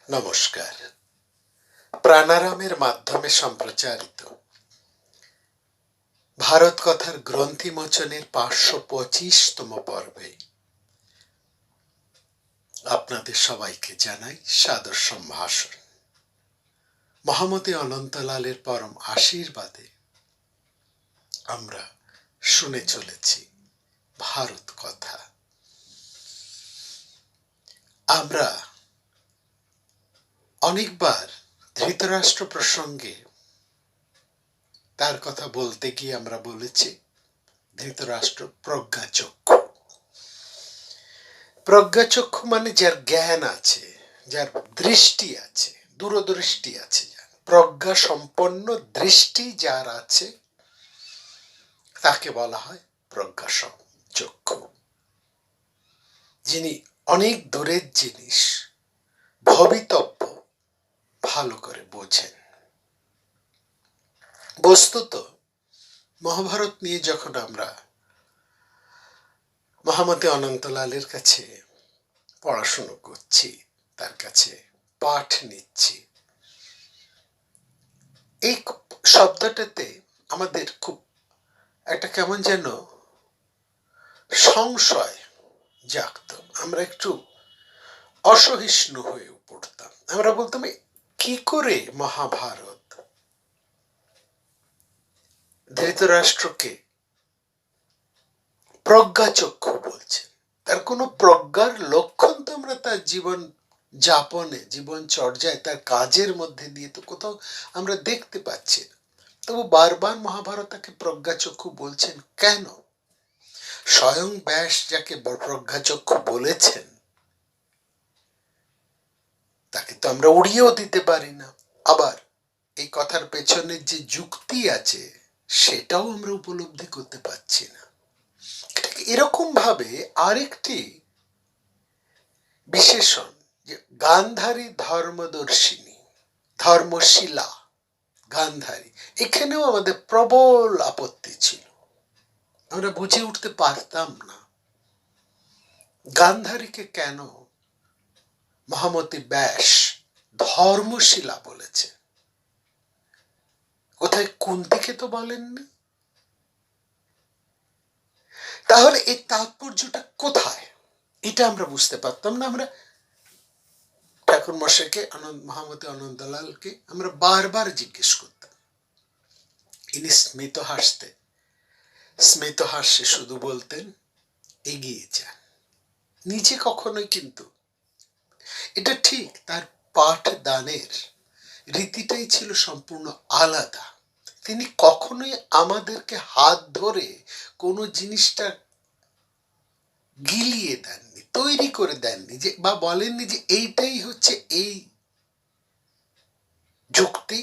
নমস্কার। প্রাণারামের মাধ্যমে সম্প্রচারিত ভারত কথার গ্রন্থিমোচনের 525তম পর্বে আপনাদের সবাইকে জানাই সাদর সম্ভাষণ। মহামতি অনন্তলালের পরম আশীর্বাদে আমরা শুনে চলেছি ভারত কথা। আমরা অনেকবার ধৃতরাষ্ট্র প্রসঙ্গে তার কথা বলতে গিয়ে আমরা বলেছি ধৃতরাষ্ট্র প্রজ্ঞাচক্ষু। প্রজ্ঞাচক্ষু মানে যার জ্ঞান আছে, যার দৃষ্টি আছে, দূরদৃষ্টি আছে, যার প্রজ্ঞা সম্পন্ন দৃষ্টি যার আছে তাকে বলা হয় প্রজ্ঞাচক্ষু। যিনি অনেক দূরের জিনিস, ভবিতব্য ভালো করে বোঝেন। বস্তুত মহাভারত নিয়ে যখন আমরা মহামতি অনন্তলালের কাছে পড়াশুনো করছি, তার কাছে পাঠ নিচ্ছি, এই শব্দটাতে আমাদের খুব একটা কেমন যেন সংশয় জাগত। আমরা একটু অসহিষ্ণু হয়ে পড়তাম। আমরা বলতাম কি করে মহাভারত ধৃতরাষ্ট্রকে প্রজ্ঞাচক্ষু বলছেন? তার কোনো প্রজ্ঞার লক্ষণ তো আমরা তার জীবন যাপনে, জীবন চর্যায়, তার কাজের মধ্যে দিয়ে তো কোথাও আমরা দেখতে পাচ্ছি না। তবু বারবার মহাভারত তাকে প্রজ্ঞাচক্ষু বলছেন কেন? স্বয়ং ব্যাস যাকে প্রজ্ঞাচক্ষু বলেছেন তাকে তো আমরা উড়িয়েও দিতে পারি না। আবার এই কথার পেছনে যে যুক্তি আছে সেটাও আমরা উপলব্ধি করতে পারছি না। এরকম ভাবে আরেকটি বিশেষণ, যে গান্ধারী ধর্মদর্শিনী, ধর্মশীলা গান্ধারী, এখানেও আমাদের প্রবল আপত্তি ছিল। আমরা বুঝে উঠতে পারতাম না গান্ধারীকে কেন মহামতি ব্যাস ধর্মশীলা বলেছে। কোথায় কুন্তিকে তো বলেননি। তাহলে এই তাৎপর্যটা কোথায়, এটা আমরা বুঝতে পারতাম না। আমরা ঠাকুর মশাইকে, মহামতি অনন্তলালকে আমরা বারবার জিজ্ঞেস করতাম। ইনি স্মিত হাসতে, স্মিত হাস্যে শুধু বলতেন এগিয়ে যান। নিজে কখনোই, কিন্তু এটা ঠিক, তার পাঠ দানের রীতিটাই ছিল সম্পূর্ণ আলাদা। তিনি কখনোই আমাদেরকে হাত ধরে কোনো জিনিসটা গিলিয়ে দেননি, তৈরি করে দেননি, যে বা বলেননি যে এইটাই হচ্ছে এই যুক্তি,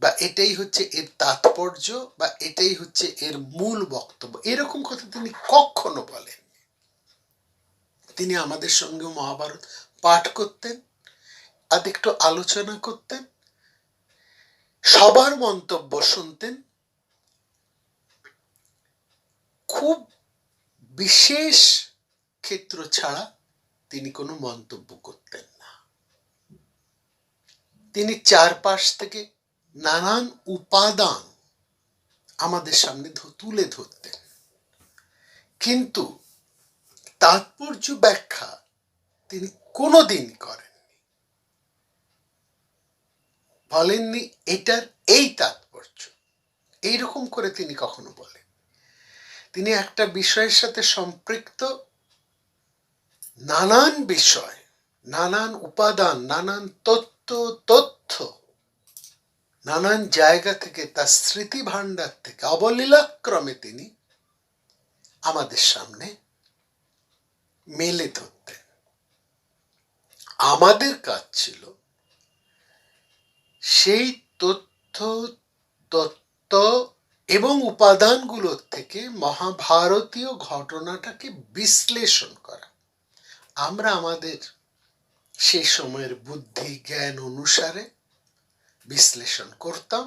বা এটাই হচ্ছে এর তাৎপর্য, বা এটাই হচ্ছে এর মূল বক্তব্য। এরকম কথা তিনি কখনো বলেন। তিনি আমাদের সঙ্গে মহাভারত পাঠ করতেন, আর একটু আলোচনা করতেন, সবার মন্তব্য শুনতেন, খুব বিশেষ ক্ষেত্র ছাড়া তিনি কোনো মন্তব্য করতেন না। তিনি চারপাশ থেকে নানান উপাদান আমাদের সামনে তুলে ধরতেন, কিন্তু তাৎপর্য ব্যাখ্যা তিনি কোনোদিন করেননি। বলেননি এটার এই তাৎপর্য, এইরকম করে তিনি কখনো বলেন। তিনি একটা বিষয়ের সাথে সম্পৃক্ত নানান বিষয়, নানান উপাদান, নানান তথ্য নানান জায়গা থেকে, তার স্মৃতি ভাণ্ডার থেকে অবলীলাক্রমে তিনি আমাদের সামনে মেলে ধরতেন। আমাদের কাজ ছিল সেই তথ্য এবং উপাদানগুলোর থেকে মহাভারতীয় ঘটনাটাকে বিশ্লেষণ করা। আমরা আমাদের সেই সময়ের বুদ্ধি জ্ঞান অনুসারে বিশ্লেষণ করতাম।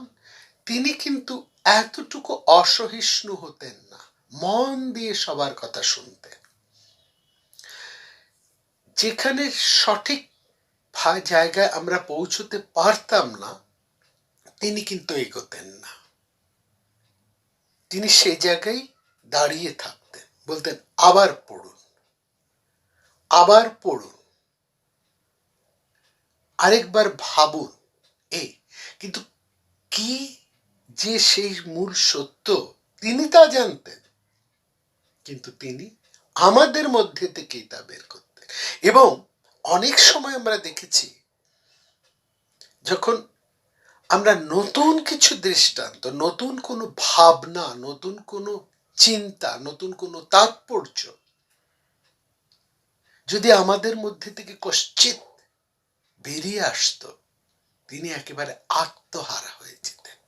তিনি কিন্তু এতটুকু অসহিষ্ণু হতেন না, মন দিয়ে সবার কথা শুনতেন। যেখানে সঠিক জায়গায় আমরা পৌঁছতে পারতাম না, তিনি কিন্তু এগোতেন না। তিনি সেই জায়গায় দাঁড়িয়ে থাকতেন, বলতেন আবার পড়ুন, আবার পড়ুন, আরেকবার ভাবুন। এই কিন্তু কি যে সেই মূল সত্য তিনি তা জানতেন, কিন্তু তিনি আমাদের মধ্যে থেকেই তা বের করতেন। এবং অনেক সময় আমরা দেখেছি, যখন আমরা নতুন কিছু দৃষ্টান্ত, নতুন কোনো ভাবনা, নতুন কোনো চিন্তা, নতুন কোনো তাৎপর্য যদি আমাদের মধ্যে থেকে কশ্চিৎ বেরিয়ে আসতো, তিনি একেবারে আত্মহারা হয়ে যেতেন।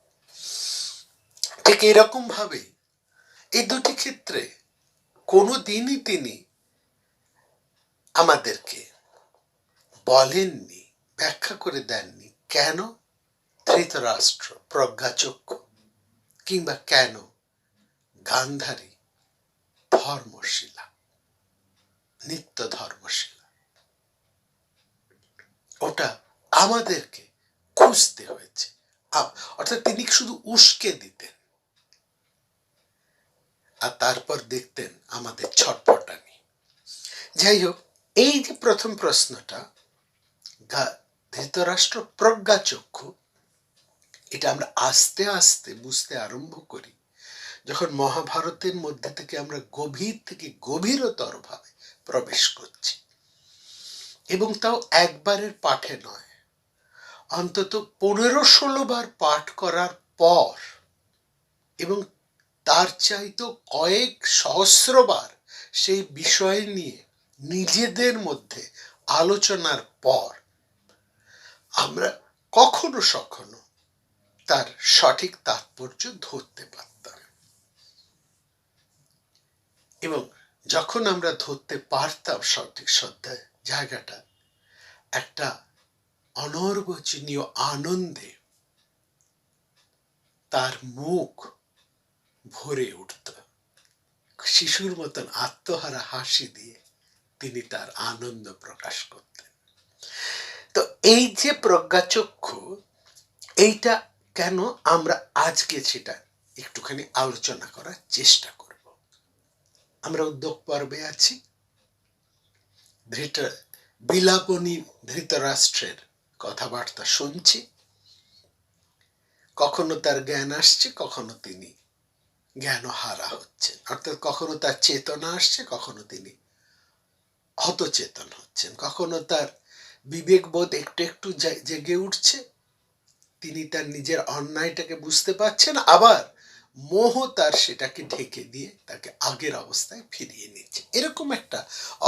ঠিক এরকম ভাবে এই দুটি ক্ষেত্রে কোনো দিনই তিনি আমাদেরকে বলেননি, ব্যাখ্যা করে দেননি কেন ধৃতরাষ্ট্র প্রজ্ঞাচক্ষু কিংবা কেন গান্ধারী ধর্মশীলা, নিত্য ধর্মশীলা। ওটা আমাদেরকে খুঁজতে হয়েছে। অর্থাৎ তিনি শুধু উস্কে দিতেন আর তারপর দেখতেন আমাদের ছটফটানি। যাই হোক, এই যে প্রথম প্রশ্নটা, ধৃতরাষ্ট্র প্রজ্ঞাচক্ষু, এটা আমরা আস্তে আস্তে বুঝতে আরম্ভ করি যখন মহাভারতের মধ্যে থেকে আমরা গভীর থেকে গভীরতর ভাবে প্রবেশ করছি। এবং তাও একবারের পাঠে নয়, অন্তত 15-16 বার পাঠ করার পর এবং তার চাইতো কয়েক সহস্রবার সেই বিষয় নিয়ে নিজেদের মধ্যে আলোচনার পর আমরা কখনো সখনো তার সঠিক তাৎপর্য ধরতে পারতাম। এবং যখন আমরা ধরতে পারতাম সঠিক শ্রদ্ধায় জায়গাটা, একটা অনির্বচনীয় আনন্দে তার মুখ ভরে উঠত। শিশুর মতন আত্মহারা হাসি দিয়ে তিনি তার আনন্দ প্রকাশ করতেন। তো এই যে প্রজ্ঞাচক্ষু, এইটা কেন আমরা আজকে সেটা একটুখানি আলোচনা করার চেষ্টা করব। আমরা উদ্যোগ পর্বে আছি। বিলাপনী ধৃতরাষ্ট্রের কথাবার্তা শুনছি। কখনো তার জ্ঞান আসছে, কখনো তিনি জ্ঞানহারা হচ্ছেন, অর্থাৎ কখনো তার চেতনা আসছে, কখনো তিনি হতচেতন হচ্ছেন, কখনো তার বিবেকবোধ একটু একটু জেগে উঠছে, তিনি তার নিজের অন্যায়টাকে বুঝতে পারছেন, আবার মোহ তার সেটাকে ঢেকে দিয়ে তাকে আগের অবস্থায় ফিরিয়ে নিচ্ছে। এরকম একটা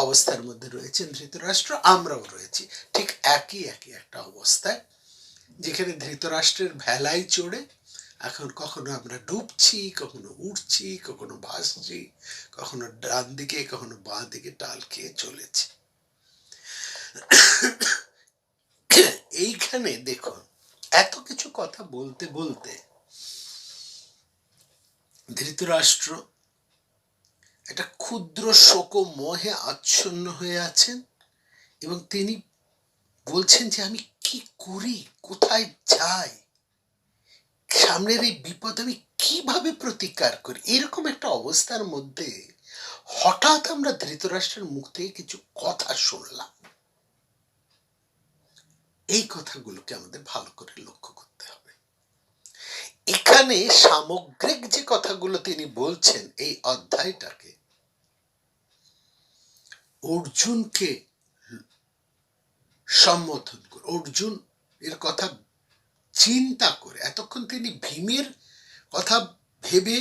অবস্থার মধ্যে রয়েছেন ধৃতরাষ্ট্র, আমরাও রয়েছি ঠিক একই একটা অবস্থায়, যেখানে ধৃতরাষ্ট্রের ভেলায় চড়ে এখন কখনো আমরা ডুবছি, কখনো উঠছি, কখনো ভাসছি, কখনো ডান দিকে কখনো বাঁ দিকে ডাল খেয়ে চলেছি। এইখানে দেখুন, এত কিছু কথা বলতে বলতে ধৃতরাষ্ট্র একটা ক্ষুদ্র শোক মোহে আচ্ছন্ন হয়ে আছেন এবং তিনি বলছেন যে আমি কি করি, কোথায় যাই, সামনের এই বিপদ আমি কিভাবে প্রতিকার করি। এরকম একটা অবস্থার মধ্যে হঠাৎ আমরা ধৃতরাষ্ট্রের মুখ থেকে কিছু কথা শুনলাম। এই কথাগুলোকে আমাদের ভালো করে লক্ষ্য করতে হবে। এখানে সামগ্রিক যে কথাগুলো তিনি বলছেন, এই অধ্যায়টাকে অর্জুনকে সম্বোধন করে, অর্জুন এর কথা চিন্তা করে, এতক্ষণ তিনি ভীমের কথা ভেবে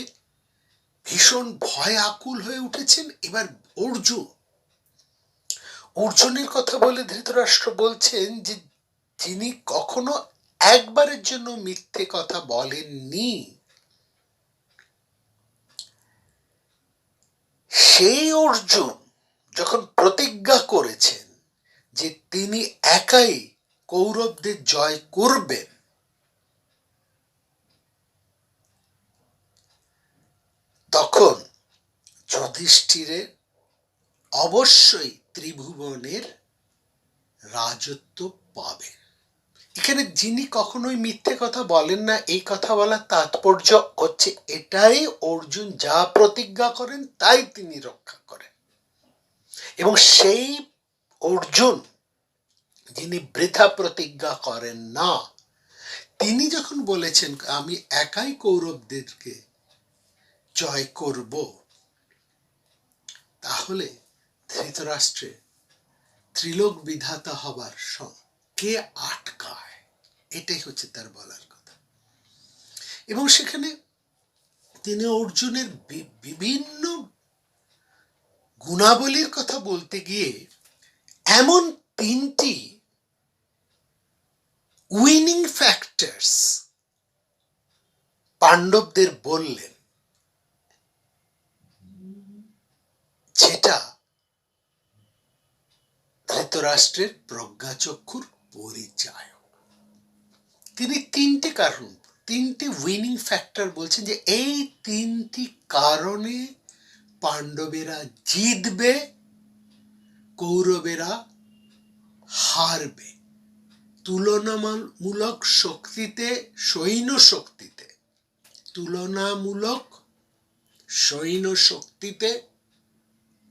ভীষণ ভয় আকুল হয়ে উঠেছেন, এবার অর্জুনের কথা বলে ধৃতরাষ্ট্র বলছেন যে যিনি কখনো একবারের জন্য মিথ্যে কথা বলেননি, সেই অর্জুন যখন প্রতিজ্ঞা করেছেন যে তিনি একাই কৌরবদের জয় করবেন, তখন যুধিষ্ঠিরের অবশ্যই ত্রিভুবনের রাজত্ব পাবে। এখানে যিনি কখনোই মিথ্যে কথা বলেন না, এই কথা বলার তাৎপর্য হচ্ছে এটাই, অর্জুন যা প্রতিজ্ঞা করেন তাই তিনি রক্ষা করেন। এবং সেই অর্জুন যিনি বৃথা প্রতিজ্ঞা করেন না, তিনি যখন বলেছেন আমি একাই কৌরবদেরকে জয় করব, তাহলে ধৃতরাষ্ট্রে ত্রিলোক বিধাতা হবার কে আটকায়, এটাই হচ্ছে তার বলার কথা। এবং সেখানে তিনি অর্জুনের বিভিন্ন গুণাবলীর কথা বলতে গিয়ে এমন তিনটি উইনিং ফ্যাক্টরস পাণ্ডবদের বললেন, যেটা ধৃতরাষ্ট্রের প্রজ্ঞাচক্ষুর পরিচয়। তিনি তিনটি কারণ, তিনটি উইনিং ফ্যাক্টর বলছেন যে এই তিনটি কারণে পাণ্ডবেরা জিতবে, কৌরবেরা হারবে। তুলনামূলক শক্তিতে, সৈন্য শক্তিতে, তুলনামূলক সৈন্য শক্তিতে,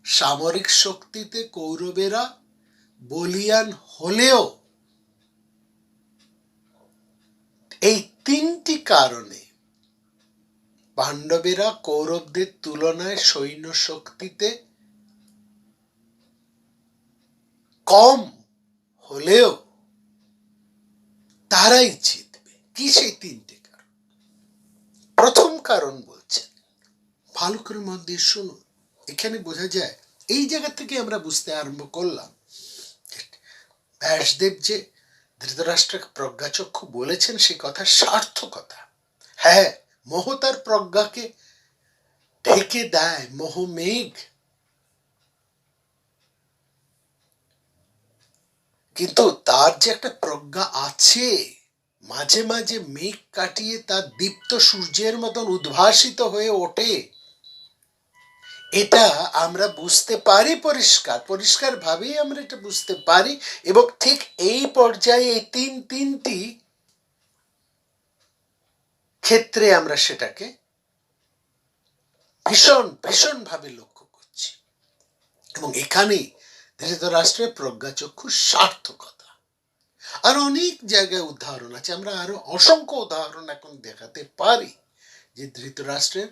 সামরিক শক্তিতে কৌরবেরা বলীয়ান হলেও এই তিনটি কারণে পাণ্ডবেরা কৌরবদের তুলনায় সৈন্য শক্তিতে কম হলেও তারাই জিতবে। কি সেই তিনটি কারণ? প্রথম কারণ বলছেন, ভালো করে মন দিয়ে শুনুন, এখানে বোঝা যায়, এই জায়গা থেকে আমরা বুঝতে আরম্ভ করলাম ব্যাসদেব যে ধৃতরাষ্ট্রকে প্রজ্ঞাচক্ষু বলেছেন সে কথার সার্থকতা। হ্যাঁ, মোহ তার প্রজ্ঞাকে ঢেকে দেয়, মোহমেঘ, কিন্তু তার যে একটা প্রজ্ঞা আছে, মাঝে মাঝে মেঘ কাটিয়ে তার দীপ্ত সূর্যের মতন উদ্ভাসিত হয়ে ওঠে, এটা আমরা বুঝতে পারি পরিষ্কার ভাবেই আমরা এটা বুঝতে পারি। এবং ঠিক এই পর্যায়ে এই তিনটি ক্ষেত্রে আমরা সেটাকে ভীষণ ভাবে লক্ষ্য করছি। এবং এখানেই ধৃতরাষ্ট্রের প্রজ্ঞাচক্ষু সার্থকতা। আর অনেক জায়গায় উদাহরণ আছে, আমরা আরো অসংখ্য উদাহরণ এখন দেখাতে পারি যে ধৃতরাষ্ট্রের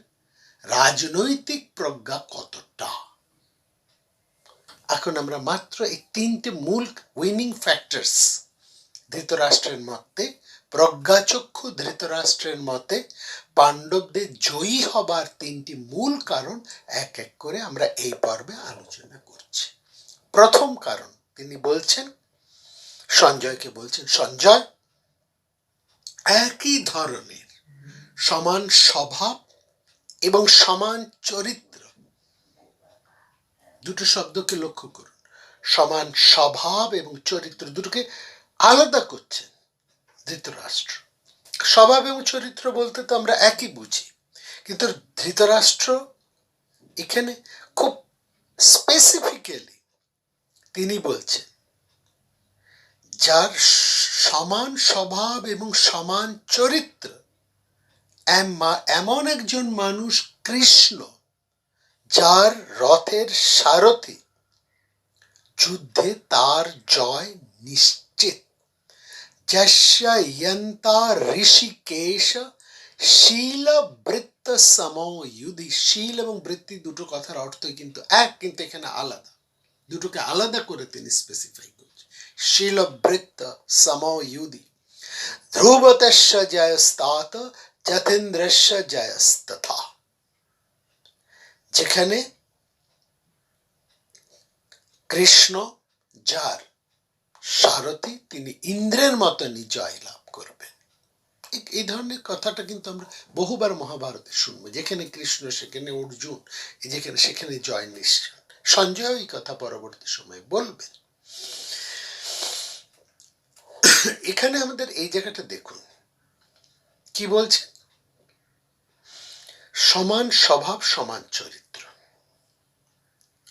রাজনৈতিক প্রজ্ঞা কতটা। এখন আমরা মাত্র এই তিনটে মূল উইনিং ফ্যাক্টরস ধৃতরাষ্ট্রের মতে, প্রজ্ঞাচক্ষু ধৃতরাষ্ট্রের মতে পাণ্ডবদের জয়ী হবার তিনটি মূল কারণ এক এক করে আমরা এই পর্বে আলোচনা করছি। প্রথম কারণ তিনি বলছেন, সঞ্জয়কে বলছেন, সঞ্জয়, একই ধরনের সমান স্বভাব এবং সমান চরিত্র, দুটো শব্দকে লক্ষ্য করুন, সমান স্বভাব এবং চরিত্র দুটোকে আলাদা করছেন ধৃতরাষ্ট্র। স্বভাব এবং চরিত্র বলতে তো আমরা একই বুঝি, কিন্তু ধৃতরাষ্ট্র এখানে খুব স্পেসিফিক্যালি তিনি বলছেন যার সমান স্বভাব এবং সমান চরিত্র, এমন একজন মানুষ কৃষ্ণ, যার রথের সারথি, যুদ্ধে তার জয় নিশ্চিত। যস্য ইয়ন্তা ঋষিকেশ শীল বৃত্ত সময়ুধি। শীল এবং বৃত্তি দুটো কথার অর্থই কিন্তু এক, কিন্তু এখানে আলাদা, দুটোকে আলাদা করে তিনি স্পেসিফাই করছেন। শীল বৃত্ত সময়ুধি ধ্রুবতস্য জয়স্তাত যতীন্দ্রস্য জয়স্তথা। যেখানে কৃষ্ণ যার সারথি, তিনি ইন্দ্রের মতনই জয় লাভ করবেন। এই ধরনের কথাটা কিন্তু আমরা বহুবার মহাভারতে শুনবো, যেখানে কৃষ্ণ সেখানে অর্জুন, যেখানে সেখানে জয় নিশ্চয়। সঞ্জয় এই কথা পরবর্তী সময় বলবেন। এখানে আমাদের এই জায়গাটা দেখুন কি বলছেন, সমান স্বভাব সমান চরিত্র,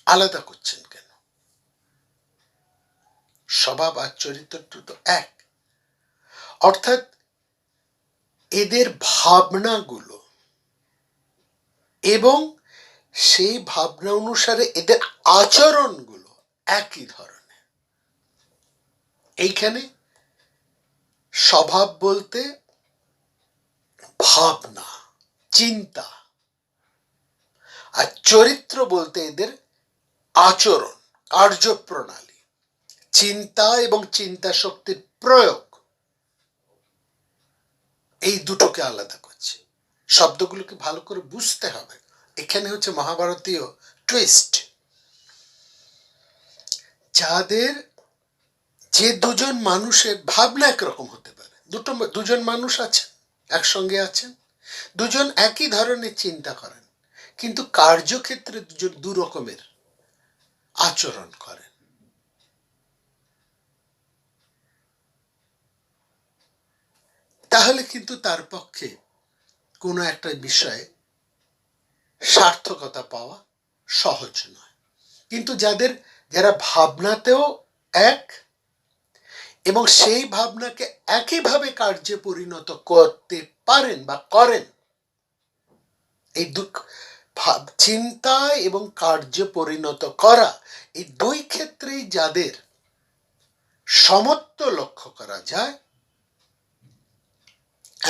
আলাদা করছেন কেন? স্বভাব আর চরিত্র তো এক। অর্থাৎ এদের ভাবনাগুলো এবং সেই ভাবনা অনুসারে এদের আচরণগুলো একই ধরনের। এইখানে স্বভাব বলতে ভাবনা, চিন্তা, আর চরিত্র বলতে এদের আচরণ, কার্যপ্রণালী, চিন্তা এবং চিন্তা শক্তির প্রয়োগ, এই দুটোকে আলাদা করছে। শব্দগুলোকে ভালো করে বুঝতে হবে। এখানে হচ্ছে মহাভারতীয় টুইস্ট। যাদের যে দুজন মানুষের ভাবনা একরকম হতে পারে, দুজন মানুষ আছেন, একসঙ্গে আছেন, দুজন একই ধরনের চিন্তা করেন, কিন্তু কার্যক্ষেত্রে দুজন দু রকমের আচরণ করেন। তাহলে কিন্তু তার পক্ষে কোনো একটা বিষয়ে সার্থকতা পাওয়া সহজ নয়। কিন্তু যারা ভাবনাতেও এক এবং সেই ভাবনাকে একইভাবে কার্যে পরিণত করতে পারেন বা করেন, এই চিন্তা এবং কার্যে পরিণত করা, এই দুই ক্ষেত্রেই যাদের সমত্ব লক্ষ্য করা যায়,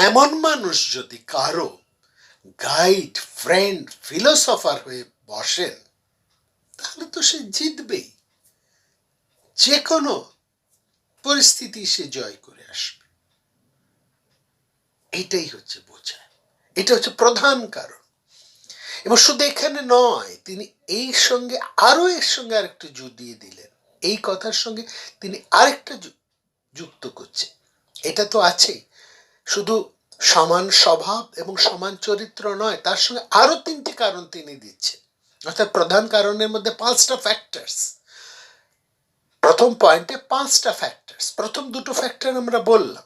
এমন মানুষ যদি কারো গাইড, ফ্রেন্ড, ফিলোসফার হয়ে বসেন, তাহলে তো সে জিতবেই। যে কোনো পরিস্থিতি সে জয় করে আসবে। এটাই হচ্ছে বোঝা, এটা হচ্ছে প্রধান কারণ। এবং শুধু এখানে নয়, তিনি এর সঙ্গে আরেকটু জুড়িয়ে দিলেন। এই কথার সঙ্গে তিনি আরেকটা যুক্ত করছেন। এটা তো আছেই, শুধু সমান স্বভাব এবং সমান চরিত্র নয়, তার সঙ্গে আরো তিনটি কারণ তিনি দিচ্ছেন। অর্থাৎ প্রধান কারণের মধ্যে 5টা ফ্যাক্টরস। প্রথম পয়েন্টে 5টা ফ্যাক্টরস। প্রথম দুটো ফ্যাক্টর আমরা বললাম।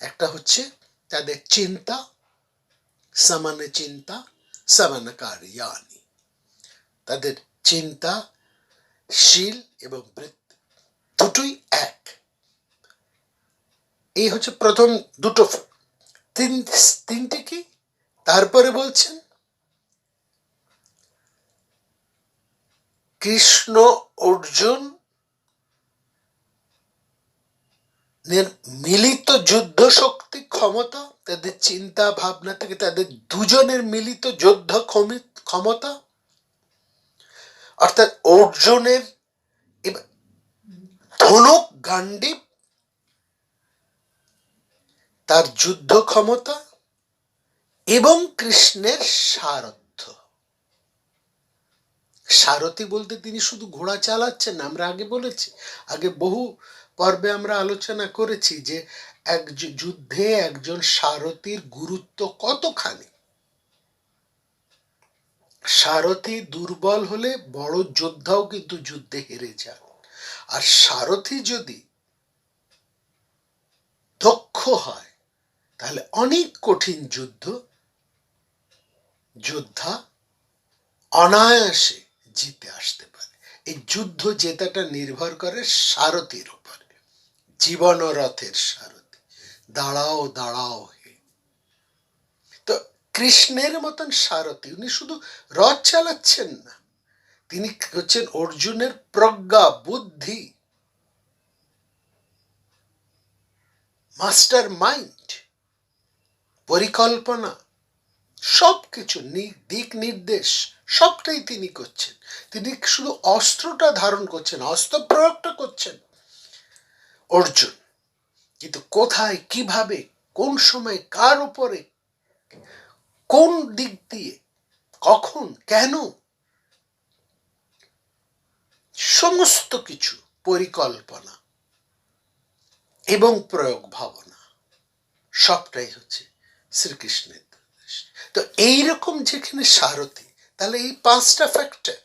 একটা হচ্ছে তাদের চিন্তা, সমান চিন্তা সমান কার্যানি। তাদের চিন্তা, শীল এবং বৃত্তি দুটোই এক। এই হচ্ছে প্রথম দুটো। তিনটে কি? তারপরে বলছেন কৃষ্ণ অর্জুন মিলিত যুদ্ধ শক্তি ক্ষমতা, তাদের চিন্তা ভাবনা থেকে তাদের দুজনের মিলিত যুদ্ধ ক্ষমতা। অর্থাৎ অর্জুনের ধনুক গান্ডীব, তার যুদ্ধ ক্ষমতা, এবং কৃষ্ণের সারথ্য। সারথী বলতে তিনি শুধু ঘোড়া চালাচ্ছেন না। আমরা আগে বলেছি, আগে বহু পর্বে আমরা আলোচনা করেছি যে এক যুদ্ধে একজন সারথীর গুরুত্ব কতখানি। সারথী দুর্বল হলে বড় যোদ্ধাও কিন্তু যুদ্ধে হেরে যান। আর সারথী যদি দক্ষ হয়, তাহলে অনেক কঠিন যোদ্ধা অনায়াসে জিতে আসতে পারে। এই যুদ্ধ জেতাটা নির্ভর করে সারথীর উপরে। জীবন রথের সারথী, দাঁড়াও দাঁড়াও হে। তো কৃষ্ণের মতন সারথী, উনি শুধু রথ চালাচ্ছেন না, তিনি হচ্ছেন অর্জুনের প্রজ্ঞা, বুদ্ধি, মাস্টার মাইন্ড, পরিকল্পনা, সবকিছু দিক নির্দেশ সবটাই তিনি করছেন। তিনি শুধু অস্ত্রটা ধারণ করছেন, অস্ত্র প্রয়োগটা করছেন অর্জুন, কিন্তু কোথায়, কিভাবে, কোন সময়, কার উপরে, কোন দিক দিয়ে, কখন, কেন, সমস্ত কিছু পরিকল্পনা এবং প্রয়োগ ভাবনা সবটাই হচ্ছে শ্রীকৃষ্ণের। তো এইরকম যেখানে সারথী, তাহলে এই 5টা ফ্যাক্টর,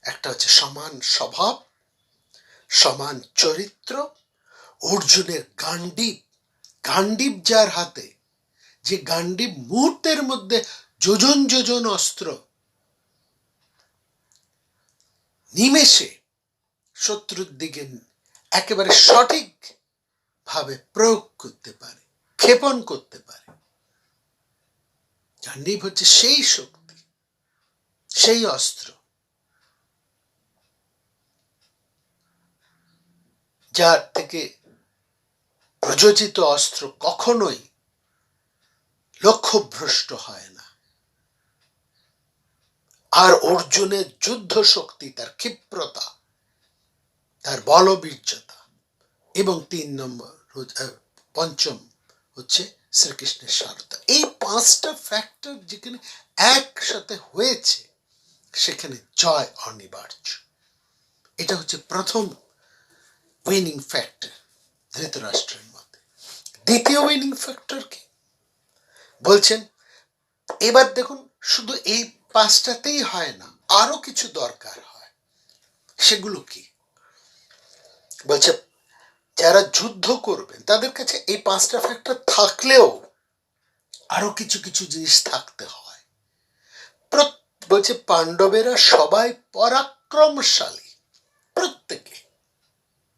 একটা হচ্ছে সমান স্বভাব, সমান চরিত্র, অর্জুনের গান্ডীব যার হাতে, যে গান্ডীব মুহূর্তের মধ্যে যোজন যোজন অস্ত্র নিমেষে শত্রুর দিকে একেবারে সঠিক ভাবে প্রয়োগ করতে পারে, ক্ষেপণ করতে পারে। গান্ডীব হচ্ছে সেই শক্তি, সেই অস্ত্র যার থেকে প্রযোজিত অস্ত্র কখনোই লক্ষ্যভ্রষ্ট হয় না। আর অর্জুনের যুদ্ধ শক্তি, তার ক্ষিপ্রতা, তার বলবীর্যতা, এবং পঞ্চম হচ্ছে শ্রীকৃষ্ণের সারতা। এই পাঁচটা ফ্যাক্টর যেখানে একসাথে হয়েছে সেখানে জয় অনিবার্য। এটা হচ্ছে প্রথম উইনিং ফ্যাক্টর ধৃতরাষ্ট্রের মধ্যে। দ্বিতীয় উইনিং ফ্যাক্টর কি বলছেন? এবার দেখুন, শুধু এই পাঁচটাতেই হয় না, আরো কিছু দরকার হয়। সেগুলো কি বলছে? যারা যুদ্ধ করবেন তাদের কাছে এই পাঁচটা ফ্যাক্টর থাকলেও আরো কিছু কিছু জিনিস থাকতে হয়। বলছে পাণ্ডবেরা সবাই পরাক্রমশালী,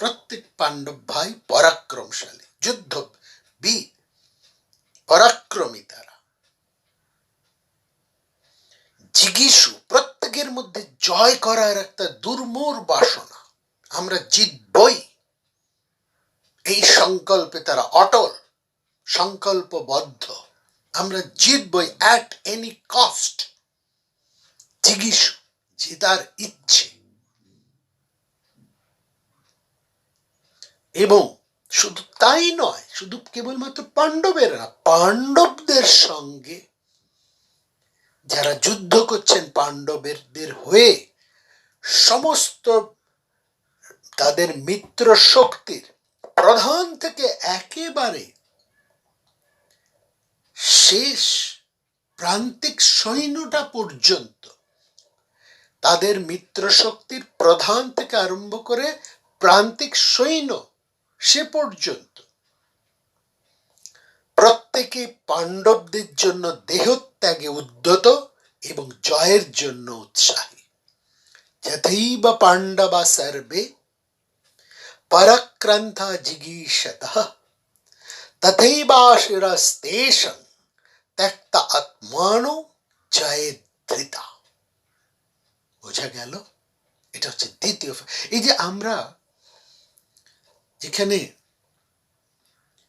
প্রত্যেক পাণ্ডব ভাই পরাক্রমশালী, যুদ্ধ বীর, পরাক্রমী তারা। জিগীষু, প্রত্যেকের মধ্যে জয় করার একটা দুর্মূর বাসনা, আমরা জিতবই, এই সংকল্পে তারা অটল, সংকল্পবদ্ধ, আমরা জিতবই অ্যাট এনি কস্ট। জিগীষু, জেতার ইচ্ছে। এবং শুধু তাই নয়, শুধু কেবলমাত্র পাণ্ডবেরা, পাণ্ডবদের সঙ্গে যারা যুদ্ধ করছেন পাণ্ডবদের হয়ে, সমস্ত তাদের মিত্র শক্তির প্রধান থেকে একেবারে শেষ প্রান্তিক সৈন্যটা পর্যন্ত, তাদের মিত্র শক্তির প্রধান থেকে আরম্ভ করে প্রান্তিক সৈন্য সে পর্যন্ত প্রত্যেকে পাণ্ডবদের জন্য দেহত্যাগে উদ্যত এবং জয়ের জন্য উৎসাহী। যথৈব পাণ্ডবা সর্বে পরাক্রান্তা জিগীষতঃ তথৈবাশিরস্তেষাং ত্যক্তা আত্মানো জয়ধৃতা। বোঝা গেল? এটা হচ্ছে দ্বিতীয়। এই যে আমরা এখানে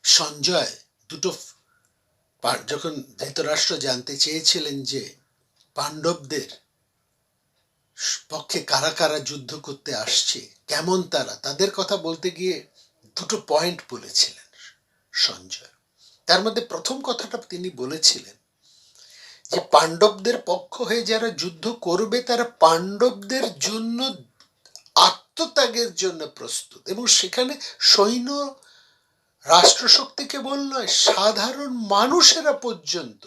সঞ্জয় দুটো, যখন ধৃতরাষ্ট্র জানতে চেয়েছিলেন যে পাণ্ডবদের পক্ষে কারা কারা যুদ্ধ করতে আসছে, কেমন তারা, তাদের কথা বলতে গিয়ে দুটো পয়েন্ট বলেছিলেন সঞ্জয়। তার মধ্যে প্রথম কথাটা তিনি বলেছিলেন যে পাণ্ডবদের পক্ষ হয়ে যারা যুদ্ধ করবে তারা পাণ্ডবদের জন্য আত্মত্যাগের জন্য প্রস্তুত, এবং সেখানে সৈন্য রাষ্ট্রশক্তি কেবল নয়, সাধারণ মানুষেরা পর্যন্ত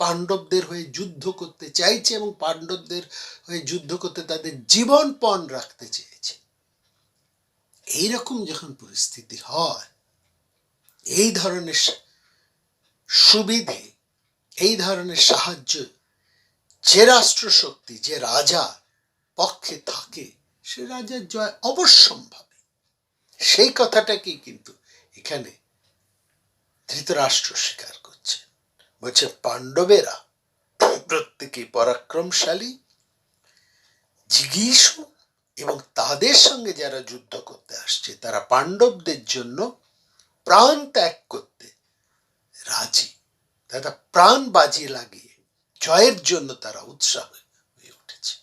পাণ্ডবদের হয়ে যুদ্ধ করতে চাইছে এবং পাণ্ডবদের হয়ে যুদ্ধ করতে তাদের জীবন পণ রাখতে চেয়েছে। এইরকম যখন পরিস্থিতি হয়, এই ধরনের সুবিধে, এই ধরনের সাহায্য যে রাষ্ট্রশক্তি, যে রাজা পক্ষে থাকে, সে রাজার জয় অবশ্যম্ভাবী। সেই কথাটাকেই কিন্তু এখানে ধৃতরাষ্ট্র স্বীকার করছে। বলছে পাণ্ডবেরা প্রত্যেকে পরাক্রমশালী, জিগীষু, এবং তাদের সঙ্গে যারা যুদ্ধ করতে আসছে তারা পাণ্ডবদের জন্য প্রাণ ত্যাগ করতে রাজি, তারা প্রাণ বাজি লাগিয়ে জয়ের জন্য তারা উৎসাহ হয়ে উঠেছে।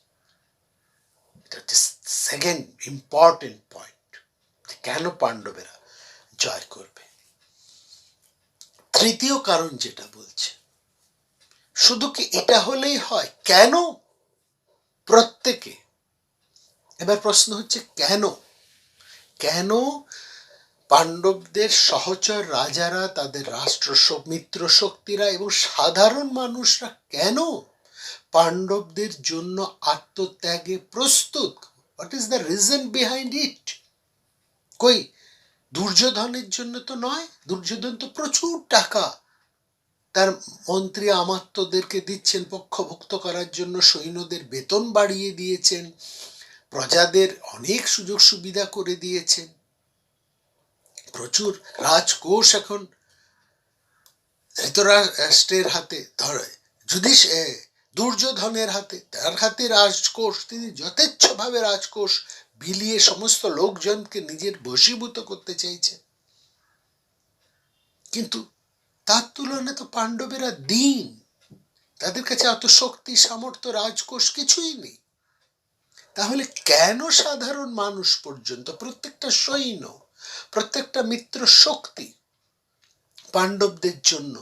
এটা হচ্ছে সেকেন্ড ইম্পর্টেন্ট পয়েন্ট, কেন পাণ্ডবেরা জয় করবে। তৃতীয় কারণ যেটা বলছে, শুধু কি এটা হলেই হয়? কেন প্রত্যেকে? এবার প্রশ্ন হচ্ছে কেন? কেন পাণ্ডবদের সহচর রাজারা, তাদের রাষ্ট্র মিত্র শক্তিরা এবং সাধারণ মানুষরা কেন পাণ্ডবদের জন্য আত্মত্যাগে প্রস্তুত? What is the reason behind it? কই দুর্যোধনের জন্য তো নয়। দুর্যোধন তো প্রচুর টাকা তার মন্ত্রী আমাত্যদেরকে দিচ্ছেন পক্ষভুক্ত করার জন্য, সৈন্যদের বেতন বাড়িয়ে দিয়েছেন, প্রজাদের অনেক সুযোগ সুবিধা করে দিয়েছেন। প্রচুর রাজকোষ এখন ধৃতরাষ্ট্রের হাতে, দুর্যোধনের হাতে, তার হাতে রাজকোষ। তিনি যথেচ্ছভাবে রাজকোষ বিলিয়ে সমস্ত লোকজনকে নিজের বশীভূত করতে চাইছেন। কিন্তু তার তুলনায় তো পাণ্ডবেরা দীন, তাদের কাছে অত শক্তি, সামর্থ্য, রাজকোষ কিছুই নেই। তাহলে কেন সাধারণ মানুষ পর্যন্ত, প্রত্যেকটা সৈন্য, প্রত্যেকটা মিত্র শক্তি পাণ্ডবদের জন্য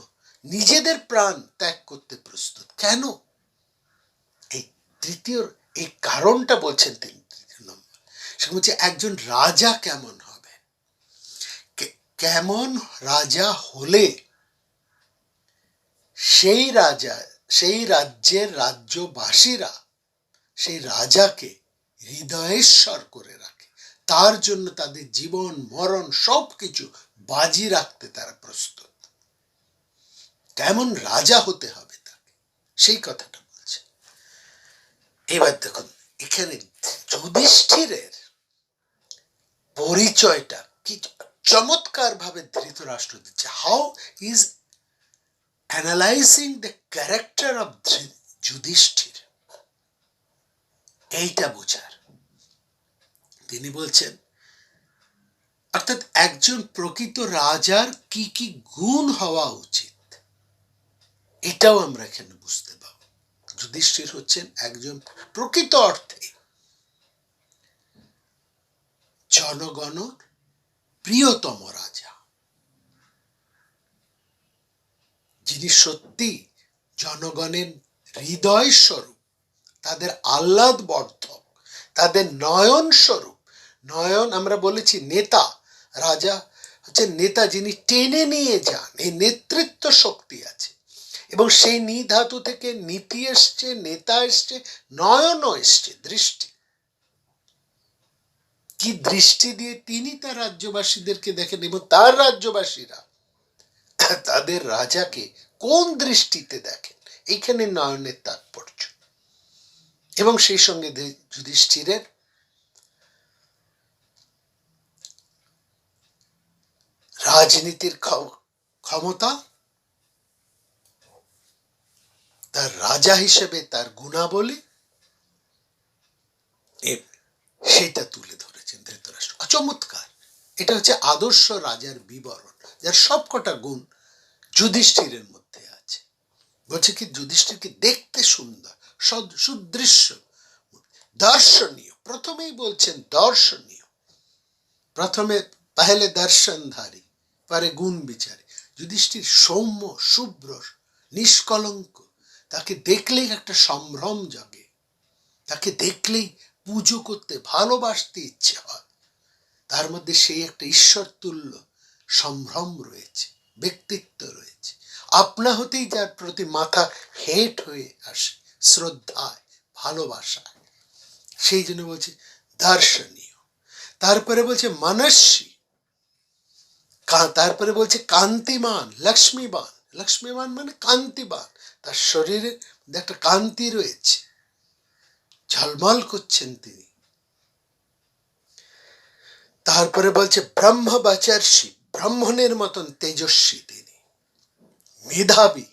নিজেদের প্রাণ ত্যাগ করতে প্রস্তুত? কেন? এই তৃতীয় এই কারণটা বলছেন তিনি। তৃতীয় নম্বর সে বলছে একজন রাজা কেমন হবে, কেমন রাজা হলে সেই রাজ্যের রাজ্যবাসীরা সেই রাজাকে হৃদয়েশ্বর করে রাখে, তার জন্য তাদের জীবন মরণ সবকিছু বাজি রাখতে তারা প্রস্তুত। কেমন রাজা হতে হবে তাকে, সেই কথাটা বলছে। এবার দেখুন এখানে যুধিষ্ঠিরের পরিচয়টা কি চমৎকার ভাবে ধৃতরাষ্ট্র দিচ্ছে। How is analysing the character of Yudhishthira, এইটা বোঝার। তিনি বলছেন অর্থাৎ একজন প্রকৃত রাজার কি কি গুণ হওয়া উচিত, এটাও আমরা এখানে বুঝতে পাবো। যুধিষ্ঠির হচ্ছেন একজন প্রকৃত অর্থে জনগণের প্রিয়তম রাজা, যিনি সত্যি জনগণের হৃদয় স্বরূপ, তাদের আহ্লাদ বর্ধক, তাদের নয়ন স্বরূপ। নয়ন আমরা বলেছি নেতা, রাজা হচ্ছে নেতা, যিনি টেনে নিয়ে যান। এই নেতৃত্ব শক্তি আছে, এবং সেই নি ধাতু থেকে নীতি এসছে, নেতা এসছে, নয়নও এসছে, দৃষ্টি। কি দৃষ্টি দিয়ে তিনি তার রাজ্যবাসীদেরকে দেখেন, এবং তার রাজ্যবাসীরা তাদের রাজাকে কোন দৃষ্টিতে দেখেন, এইখানে নয়নের তাৎপর্য। এবং সেই সঙ্গে যুধিষ্ঠিরের রাজনীতির ক্ষমতা, তার রাজা হিসেবে তার গুণাবলী, সেটা তুলে ধরেছেন ধৃতরাষ্ট্র। চমৎকার। এটা হচ্ছে আদর্শ রাজার বিবরণ, যার সবকটা গুণ যুধিষ্ঠিরের মধ্যে আছে। বলছে কি যুধিষ্ঠিরকে দেখতে সুন্দর, সুদৃশ্য, দর্শনীয়। প্রথমেই বলছেন দর্শনীয়, প্রথমে পহলে দর্শনধারী পরে গুণ বিচারে। যুধিষ্ঠির সৌম্য, শুভ্র, নিষ্কলঙ্ক, তাকে দেখলেই একটা সম্ভ্রম জাগে, তাকে দেখলেই পুজো করতে, ভালোবাসতে ইচ্ছে হয়। তার মধ্যে সেই একটা ঈশ্বর তুল্য সম্ভ্রম রয়েছে, ব্যক্তিত্ব রয়েছে। আপনা হতেই যার প্রতি মাথা হেঁট হয়ে আসে শ্রদ্ধায়, ভালোবাসায়। সেই জন্য বলছে দর্শনীয়। তারপরে বলছে মনস্বী, তারপরে বলছে কান্তিমান, লক্ষ্মীবান। লক্ষ্মীবান মানে কান্তিবান, তার শরীরে একটা কান্তি রয়েছে, ঝলমল করছেন তিনি। তারপরে বলছে ব্রহ্মবাচর্ষী, ব্রাহ্মণের মতন তেজস্বী তিনি, মেধাবী,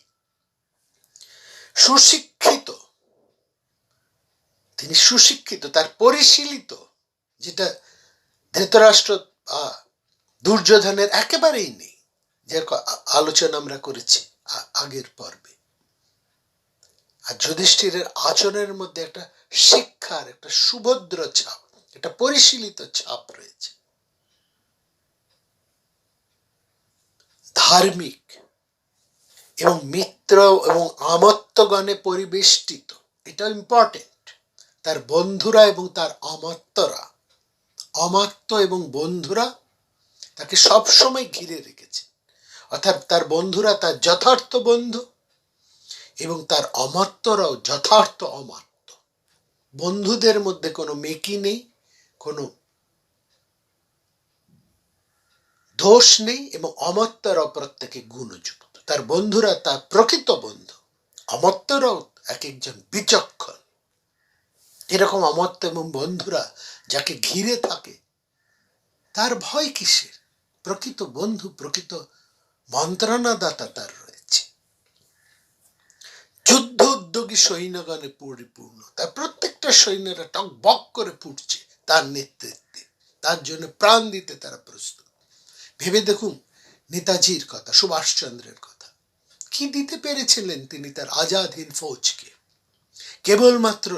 সুশিক্ষিত। তিনি সুশিক্ষিত, তার পরিশীলিত, যেটা ধৃতরাষ্ট্র দুর্যোধনের একেবারেই নেই, যে আলোচনা আমরা করেছি আগের পর্বে। আর যুধিষ্ঠিরের আচরণের মধ্যে একটা শিক্ষার একটা সুভদ্র ছাপ, একটা পরিশীলিত ছাপ রয়েছে। ধার্মিক এবং মিত্র এবং আমত্তগণে পরিবেষ্টিত, এটা ইম্পর্টেন্ট। তার বন্ধুরা এবং তার অমাত্যরা, অমাত্য এবং বন্ধুরা তাকে সবসময় ঘিরে রেখেছে। অর্থাৎ তার বন্ধুরা তার যথার্থ বন্ধু, এবং তার অমাত্যরাও যথার্থ অমাত্য। বন্ধুদের মধ্যে কোনো মেকি নেই, কোনো দোষ নেই, এবং অমাত্যরাও প্রত্যেকে গুণযুক্ত। তার বন্ধুরা তার প্রকৃত বন্ধু, অমাত্যরাও এক একজন বিচক্ষণ। এরকম অমাত্য এবং বন্ধুরা যাকে ঘিরে থাকে, তার ভয় কিসের? প্রকৃত বন্ধু, প্রকৃত মন্ত্রণাদাতা তার রয়েছে। যুদ্ধ উদ্যোগী সৈন্যগণে পরিপূর্ণ, তার প্রত্যেকটা সৈন্যরা টকবক করে ফুটছে তার নেতৃত্বে, তার জন্য প্রাণ দিতে তারা প্রস্তুত। ভেবে দেখুন নেতাজির কথা, সুভাষচন্দ্রের কথা, কি দিতে পেরেছিলেন তিনি তার আজাদ হিন্দ ফৌজকে। কেবলমাত্র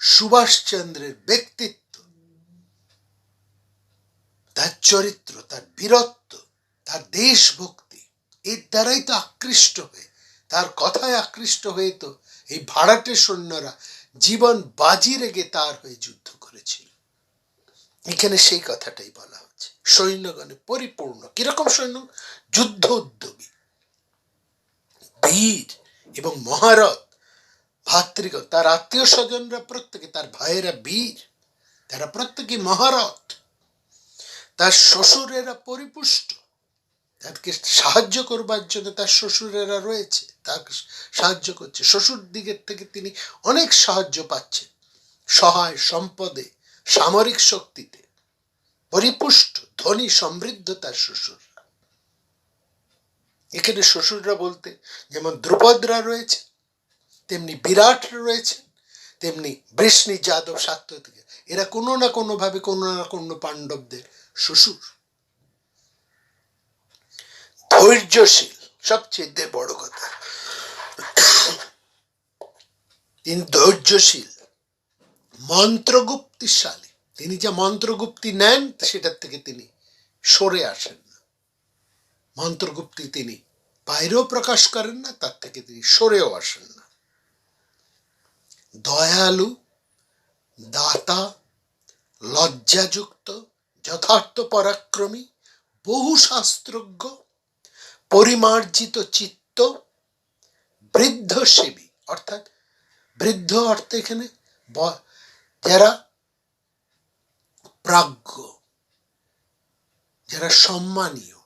সুভাষচন্দ্রের ব্যক্তিত্ব, তার চরিত্র, তার বীরত্ব, তার দেশভক্তি, এর দ্বারাই তো আকৃষ্ট হয়ে, তার কথায় আকৃষ্ট হয়ে তো এই ভাড়াটে সৈন্যরা জীবন বাজি রেখে তার হয়ে যুদ্ধ করেছিল। এখানে সেই কথাটাই বলা হচ্ছে, সৈন্যগণে পরিপূর্ণ। কিরকম সৈন্য? যুদ্ধ উদ্যোগী, বীর এবং মহারথ। ভাতৃগণ, তার আত্মীয় স্বজনরা প্রত্যেকে, তার ভাইয়েরা বীর, তারা প্রত্যেকে মহারথ। তার শ্বশুরেরা পরিপুষ্ট, তাকে সাহায্য করবার জন্য তার শ্বশুরেরা রয়েছে, তাকে সাহায্য করছে। শ্বশুর দিকের থেকে তিনি অনেক সাহায্য পাচ্ছেন, সহায় সম্পদে, সামরিক শক্তিতে পরিপুষ্ট, ধনী সমৃদ্ধ তার শ্বশুররা। এখানে শ্বশুররা বলতে যেমন দ্রুপদরা রয়েছে, তেমনি বিরাটরা রয়েছে, তেমনি বৃষ্ণি, যাদব, সাত্যকী, এরা কোনো না কোনো ভাবে কোনো না কোনো পাণ্ডবদের শ্বশুর। ধৈর্যশীল, সবচেয়ে বড় কথা, তিনি ধৈর্যশীল, মন্ত্রগুপ্তিশালী। তিনি যা মন্ত্রগুপ্তি নেন সেটার থেকে তিনি সরে আসেন না। মন্ত্রগুপ্তি তিনি বাইরেও প্রকাশ করেন না, তার থেকে তিনি সরেও আসেন না। দয়ালু, দাতা, লজ্জাযুক্ত, যথার্থ পরাক্রমী, বহু শাস্ত্রজ্ঞ, পরিমার্জিত চিত্ত, বৃদ্ধ সেবী। অর্থাৎ বৃদ্ধ অর্থে এখানে যারা প্রাজ্ঞ, যারা সম্মানীয়।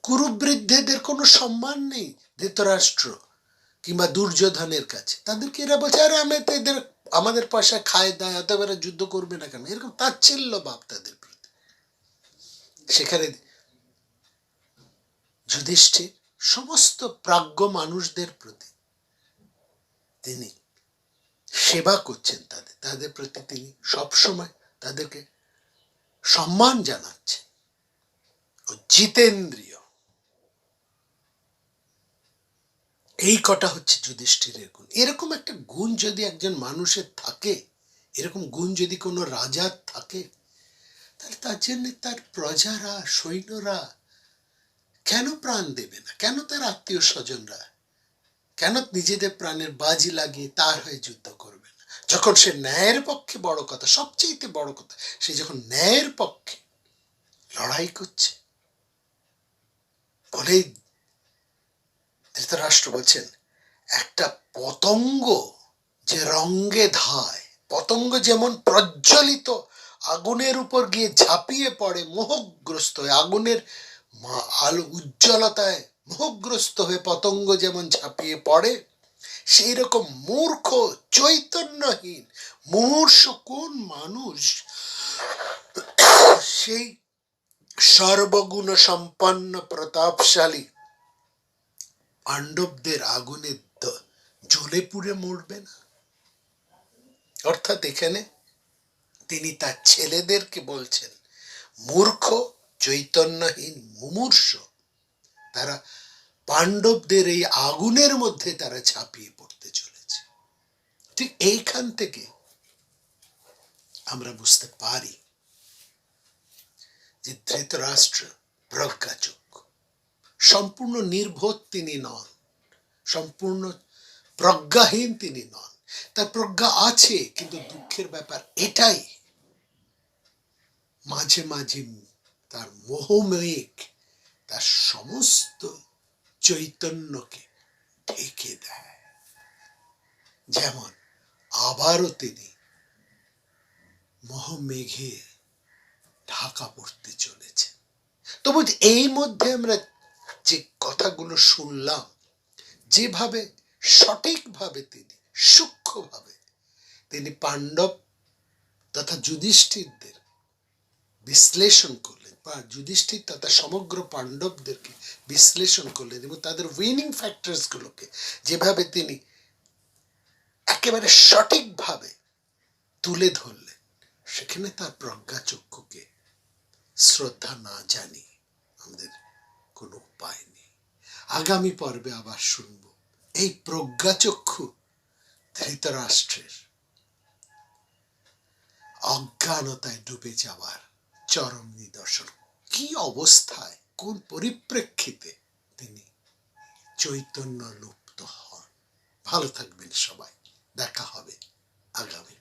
কুরুবৃদ্ধেদের কোনো সম্মান নেই ধৃতরাষ্ট্র কিংবা দুর্যোধনের কাছে। তাদেরকে এরা বলছে, আরে আমি তো এদের, আমাদের পয়সা খায় দায়, অতএব এরা যুদ্ধ করবে না কেন, এরকম তাচ্ছিল্য ভাব তাদের প্রতি। সেখানে যুধিষ্ঠির সমস্ত প্রাজ্ঞ মানুষদের প্রতি তিনি সেবা করছেন, তাদের প্রতি তিনি সবসময় তাদেরকে সম্মান জানাচ্ছেন। ও জিতেন্দ্রীয়, এই কটা হচ্ছে যুধিষ্ঠিরের গুণ। এরকম একটা গুণ যদি একজন মানুষের থাকে, এরকম গুণ যদি কোনো রাজার থাকে, তাহলে তার জন্য তার প্রজারা, সৈন্যরা কেন প্রাণ দেবে না? কেন তার আত্মীয় স্বজনরা কেন নিজেদের প্রাণের বাজি লাগিয়ে তার হয়ে যুদ্ধ করবে না? যখন সে ন্যায়ের পক্ষে, বড় কথা, সবচেয়ে বড় কথা, সে যখন ন্যায়ের পক্ষে লড়াই করছে, বলেই ধৃতরাষ্ট্র বলছেন, একটা পতঙ্গ যে রঙ্গে ধায়, পতঙ্গ যেমন প্রজ্বলিত আগুনের উপর গিয়ে ঝাঁপিয়ে পড়ে মোহগ্রস্ত হয়ে, আগুনের আলো উজ্জ্বলতায় মোহগ্রস্ত হয়ে পতঙ্গ যেমন ঝাঁপিয়ে পড়ে, সেই রকম মূর্খ, চৈতন্যহীন, মুমূর্ষ কোন মানুষ সেই সর্বগুণ সম্পন্ন প্রতাপশালী পাণ্ডবদের আগুনে জ্বলে পুড়ে মরবে না? অর্থাৎ এখানে তিনি তার ছেলেদেরকে বলছেন, মূর্খ, চৈতন্যহীন, মুমূর্ষ, তারা পাণ্ডবদের এই আগুনের মধ্যে তারা ঝাঁপিয়ে পড়তে চলেছে। ঠিক এইখান থেকে আমরা বুঝতে পারি যে ধৃতরাষ্ট্র প্রজ্ঞাচক্ষু, সম্পূর্ণ নির্বোধ তিনি নন, সম্পূর্ণ প্রজ্ঞাহীন তিনি নন। তার প্রজ্ঞা আছে, কিন্তু দুঃখের ব্যাপার এটাই, মাঝে মাঝে তার মোহমেঘ তার সমস্ত চৈতন্যকে ঢেকে দেয়। যেমন আবারও তিনি মোহমেঘে ঢাকা পড়তে চলেছে। তবু এই মধ্যে আমরা যে কথাগুলো শুনলাম, যেভাবে সঠিকভাবে তিনি, সূক্ষ্মভাবে তিনি পাণ্ডব তথা যুধিষ্ঠিরদের বিশ্লেষণ করলেন, বা যুধিষ্ঠির তথা সমগ্র পাণ্ডবদেরকে বিশ্লেষণ করলেন এবং তাদের উইনিং ফ্যাক্টরস গুলোকে যেভাবে তিনি একেবারে সঠিকভাবে তুলে ধরলেন, সেখানে তার প্রজ্ঞাচক্ষুকে শ্রদ্ধা না জানিয়ে আমাদের কোনো উপায় নেই। আগামী পর্বে আবার শুনব এই প্রজ্ঞাচক্ষু ধৃতরাষ্ট্রের অজ্ঞানতায় ডুবে যাওয়ার চরম নিদর্শন। কি অবস্থায়, কোন পরিপ্রেক্ষিতে তিনি চৈতন্য লুপ্ত হন। ভালো থাকবেন সবাই, দেখা হবে আগামী